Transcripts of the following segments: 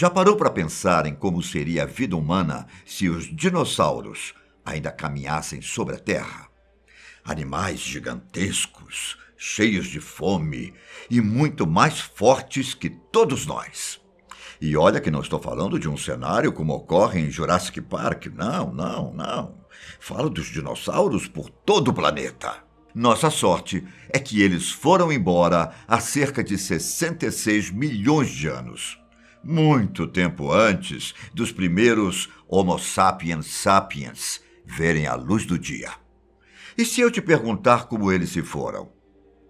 Já parou para pensar em como seria a vida humana se os dinossauros ainda caminhassem sobre a Terra? Animais gigantescos, cheios de fome e muito mais fortes que todos nós. E olha que não estou falando de um cenário como ocorre em Jurassic Park. Não, não, não. Falo dos dinossauros por todo o planeta. Nossa sorte é que eles foram embora há cerca de 66 milhões de anos. Muito tempo antes dos primeiros Homo sapiens sapiens verem a luz do dia. E se eu te perguntar como eles se foram?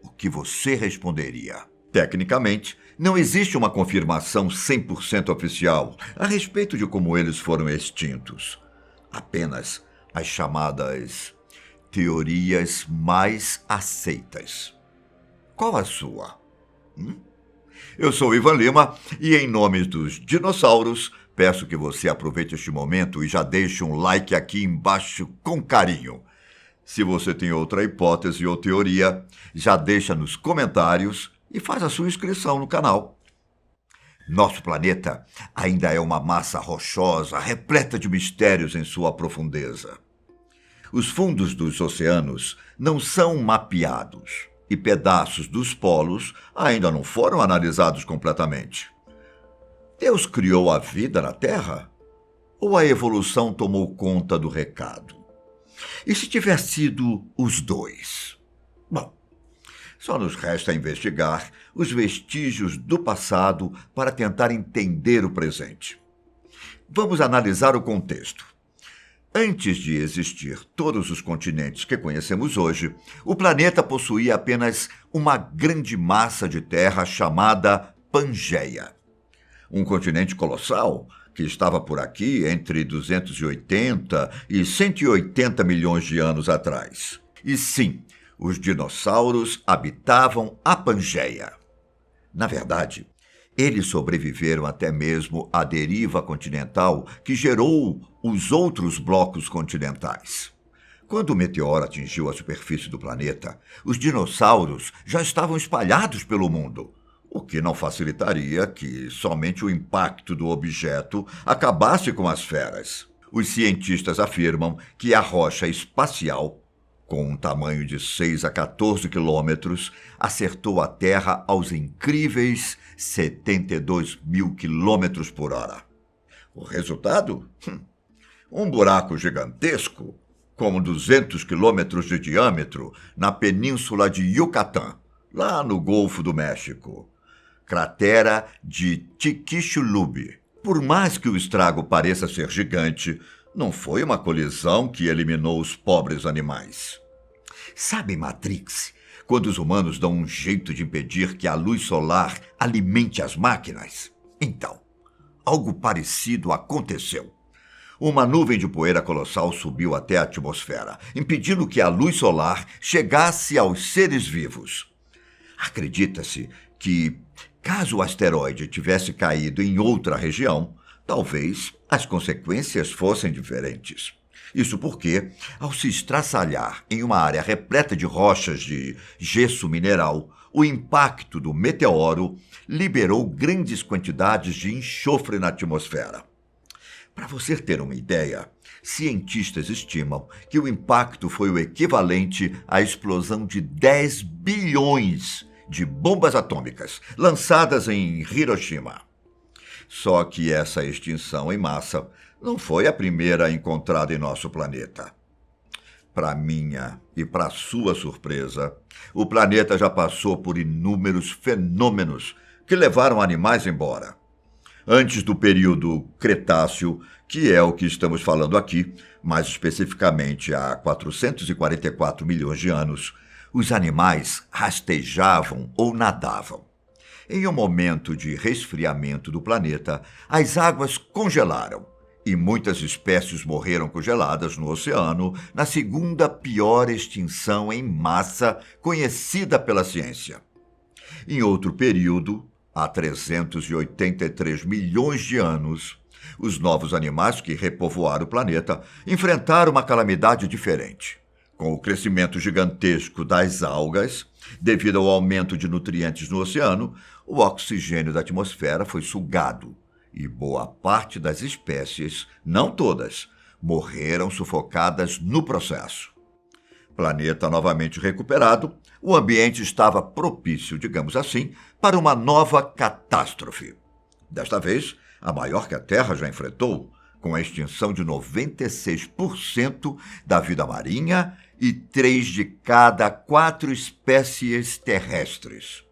O que você responderia? Tecnicamente, não existe uma confirmação 100% oficial a respeito de como eles foram extintos. Apenas as chamadas teorias mais aceitas. Qual a sua? Eu sou Ivan Lima e, em nome dos dinossauros, peço que você aproveite este momento e já deixe um like aqui embaixo com carinho. Se você tem outra hipótese ou teoria, já deixa nos comentários e faz a sua inscrição no canal. Nosso planeta ainda é uma massa rochosa, repleta de mistérios em sua profundeza. Os fundos dos oceanos não são mapeados e pedaços dos polos ainda não foram analisados completamente. Deus criou a vida na Terra? Ou a evolução tomou conta do recado? E se tiver sido os dois? Bom, só nos resta investigar os vestígios do passado para tentar entender o presente. Vamos analisar o contexto. Antes de existir todos os continentes que conhecemos hoje, o planeta possuía apenas uma grande massa de terra chamada Pangeia. Um continente colossal que estava por aqui entre 280 e 180 milhões de anos atrás. E sim, os dinossauros habitavam a Pangeia. Na verdade, eles sobreviveram até mesmo à deriva continental que gerou os outros blocos continentais. Quando o meteoro atingiu a superfície do planeta, os dinossauros já estavam espalhados pelo mundo, o que não facilitaria que somente o impacto do objeto acabasse com as feras. Os cientistas afirmam que a rocha espacial, com um tamanho de 6 a 14 quilômetros, acertou a Terra aos incríveis 72 mil quilômetros por hora. O resultado? Um buraco gigantesco, com 200 quilômetros de diâmetro, na península de Yucatán, lá no Golfo do México. Cratera de Chicxulub. Por mais que o estrago pareça ser gigante, não foi uma colisão que eliminou os pobres animais. Sabe Matrix, quando os humanos dão um jeito de impedir que a luz solar alimente as máquinas? Então, algo parecido aconteceu. Uma nuvem de poeira colossal subiu até a atmosfera, impedindo que a luz solar chegasse aos seres vivos. Acredita-se que, caso o asteroide tivesse caído em outra região, talvez as consequências fossem diferentes. Isso porque, ao se estraçalhar em uma área repleta de rochas de gesso mineral, o impacto do meteoro liberou grandes quantidades de enxofre na atmosfera. Para você ter uma ideia, cientistas estimam que o impacto foi o equivalente à explosão de 10 bilhões de bombas atômicas lançadas em Hiroshima. Só que essa extinção em massa não foi a primeira encontrada em nosso planeta. Para minha e para sua surpresa, o planeta já passou por inúmeros fenômenos que levaram animais embora. Antes do período Cretáceo, que é o que estamos falando aqui, mais especificamente há 444 milhões de anos, os animais rastejavam ou nadavam. Em um momento de resfriamento do planeta, as águas congelaram e muitas espécies morreram congeladas no oceano na segunda pior extinção em massa conhecida pela ciência. Em outro período, há 383 milhões de anos, os novos animais que repovoaram o planeta enfrentaram uma calamidade diferente. Com o crescimento gigantesco das algas, devido ao aumento de nutrientes no oceano, o oxigênio da atmosfera foi sugado e boa parte das espécies, não todas, morreram sufocadas no processo. Planeta novamente recuperado, o ambiente estava propício, digamos assim, para uma nova catástrofe. Desta vez, a maior que a Terra já enfrentou, com a extinção de 96% da vida marinha e 3 de cada 4 espécies terrestres.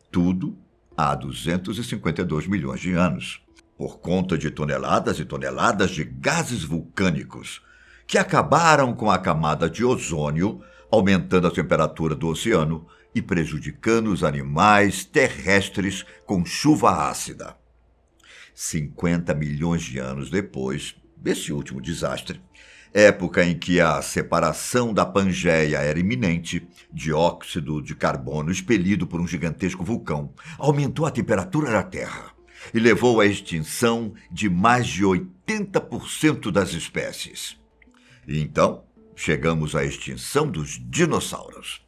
Tudo há 252 milhões de anos, por conta de toneladas e toneladas de gases vulcânicos, que acabaram com a camada de ozônio, aumentando a temperatura do oceano e prejudicando os animais terrestres com chuva ácida. 50 milhões de anos depois desse último desastre, época em que a separação da Pangeia era iminente, dióxido de carbono expelido por um gigantesco vulcão aumentou a temperatura da Terra e levou à extinção de mais de 80% das espécies. E então, chegamos à extinção dos dinossauros.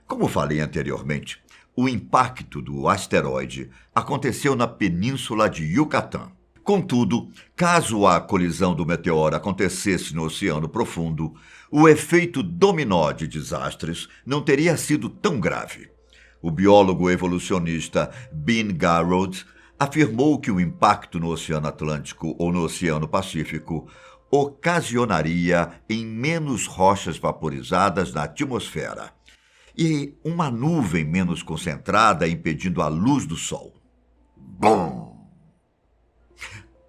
Como falei anteriormente, o impacto do asteroide aconteceu na península de Yucatán. Contudo, caso a colisão do meteoro acontecesse no Oceano Profundo, o efeito dominó de desastres não teria sido tão grave. O biólogo evolucionista Ben Garrod afirmou que o impacto no Oceano Atlântico ou no Oceano Pacífico ocasionaria em menos rochas vaporizadas na atmosfera e uma nuvem menos concentrada impedindo a luz do Sol. Bom!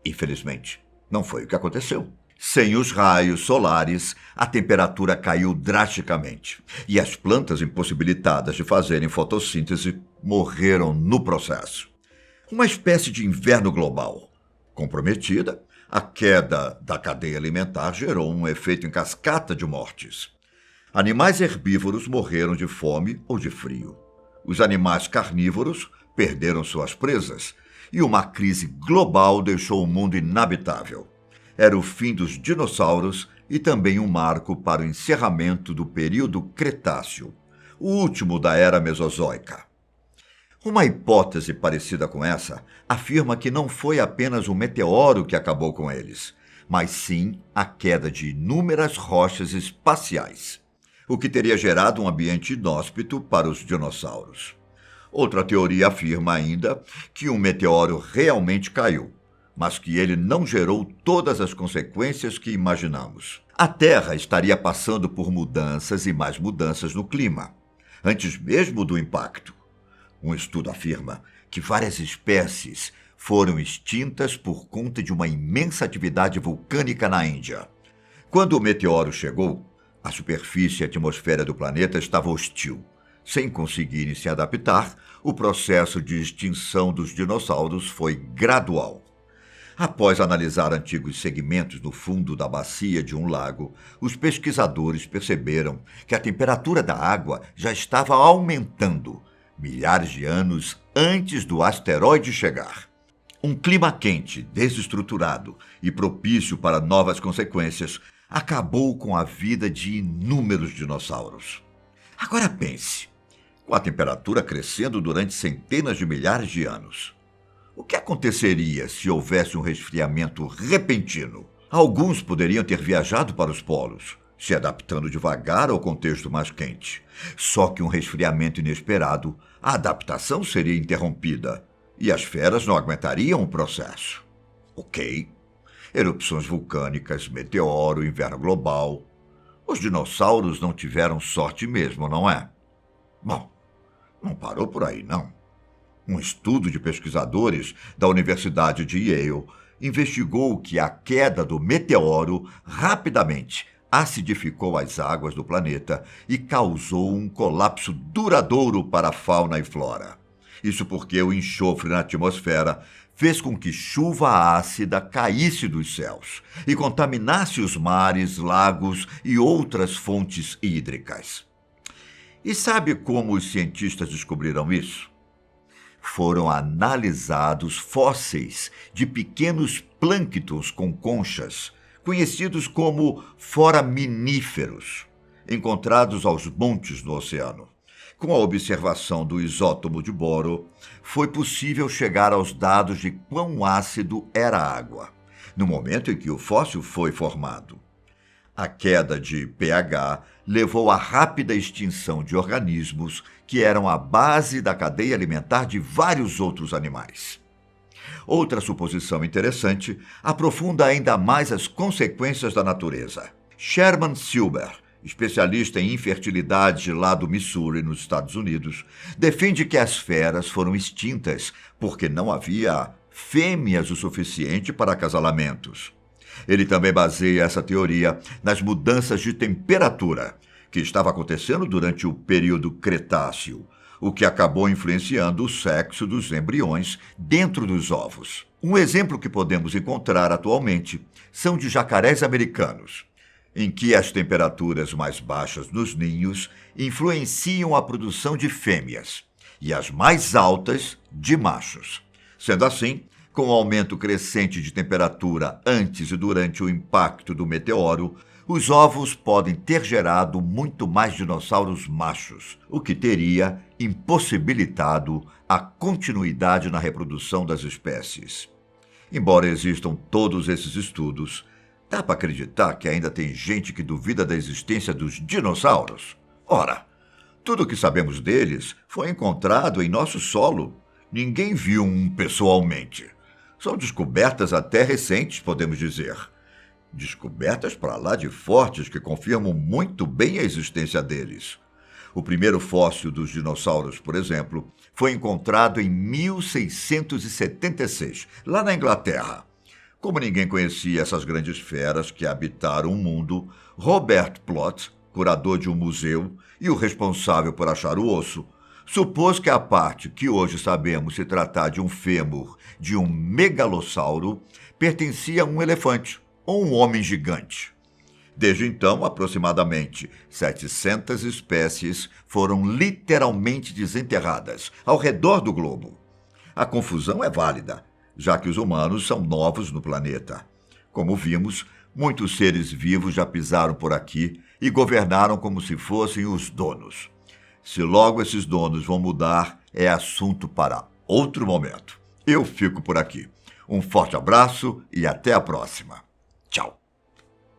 Infelizmente, não foi o que aconteceu. Sem os raios solares, a temperatura caiu drasticamente e as plantas impossibilitadas de fazerem fotossíntese morreram no processo. Uma espécie de inverno global. Comprometida, a queda da cadeia alimentar gerou um efeito em cascata de mortes. Animais herbívoros morreram de fome ou de frio. Os animais carnívoros perderam suas presas e uma crise global deixou o mundo inabitável. Era o fim dos dinossauros e também um marco para o encerramento do período Cretáceo, o último da Era Mesozoica. Uma hipótese parecida com essa afirma que não foi apenas um meteoro que acabou com eles, mas sim a queda de inúmeras rochas espaciais, o que teria gerado um ambiente inóspito para os dinossauros. Outra teoria afirma ainda que um meteoro realmente caiu, mas que ele não gerou todas as consequências que imaginamos. A Terra estaria passando por mudanças e mais mudanças no clima, antes mesmo do impacto. Um estudo afirma que várias espécies foram extintas por conta de uma imensa atividade vulcânica na Índia. Quando o meteoro chegou, a superfície e a atmosfera do planeta estava hostil. Sem conseguirem se adaptar, o processo de extinção dos dinossauros foi gradual. Após analisar antigos segmentos no fundo da bacia de um lago, os pesquisadores perceberam que a temperatura da água já estava aumentando milhares de anos antes do asteroide chegar. Um clima quente, desestruturado e propício para novas consequências acabou com a vida de inúmeros dinossauros. Agora pense, com a temperatura crescendo durante centenas de milhares de anos, o que aconteceria se houvesse um resfriamento repentino? Alguns poderiam ter viajado para os polos, se adaptando devagar ao contexto mais quente. Só que um resfriamento inesperado, a adaptação seria interrompida e as feras não aguentariam o processo. Ok. Erupções vulcânicas, meteoro, inverno global. Os dinossauros não tiveram sorte mesmo, não é? Bom, não parou por aí, não. Um estudo de pesquisadores da Universidade de Yale investigou que a queda do meteoro rapidamente acidificou as águas do planeta e causou um colapso duradouro para a fauna e flora. Isso porque o enxofre na atmosfera fez com que chuva ácida caísse dos céus e contaminasse os mares, lagos e outras fontes hídricas. E sabe como os cientistas descobriram isso? Foram analisados fósseis de pequenos plânctons com conchas, conhecidos como foraminíferos, encontrados aos montes no oceano, Com a observação do isótopo de boro, foi possível chegar aos dados de quão ácido era a água, no momento em que o fóssil foi formado. A queda de pH levou à rápida extinção de organismos que eram a base da cadeia alimentar de vários outros animais. Outra suposição interessante aprofunda ainda mais as consequências da natureza. Sherman Silber, especialista em infertilidade lá do Missouri, nos Estados Unidos, defende que as feras foram extintas porque não havia fêmeas o suficiente para acasalamentos. Ele também baseia essa teoria nas mudanças de temperatura que estava acontecendo durante o período Cretáceo, o que acabou influenciando o sexo dos embriões dentro dos ovos. Um exemplo que podemos encontrar atualmente são de jacarés americanos, em que as temperaturas mais baixas nos ninhos influenciam a produção de fêmeas e as mais altas de machos. Sendo assim, com o aumento crescente de temperatura antes e durante o impacto do meteoro, os ovos podem ter gerado muito mais dinossauros machos, o que teria impossibilitado a continuidade na reprodução das espécies. Embora existam todos esses estudos, dá para acreditar que ainda tem gente que duvida da existência dos dinossauros? Ora, tudo o que sabemos deles foi encontrado em nosso solo. Ninguém viu um pessoalmente. São descobertas até recentes, podemos dizer. Descobertas para lá de fortes que confirmam muito bem a existência deles. O primeiro fóssil dos dinossauros, por exemplo, foi encontrado em 1676, lá na Inglaterra. Como ninguém conhecia essas grandes feras que habitaram o mundo, Robert Plot, curador de um museu e o responsável por achar o osso, supôs que a parte que hoje sabemos se tratar de um fêmur de um megalossauro pertencia a um elefante ou um homem gigante. Desde então, aproximadamente 700 espécies foram literalmente desenterradas ao redor do globo. A confusão é válida, já que os humanos são novos no planeta. Como vimos, muitos seres vivos já pisaram por aqui e governaram como se fossem os donos. Se logo esses donos vão mudar, é assunto para outro momento. Eu fico por aqui. Um forte abraço e até a próxima. Tchau.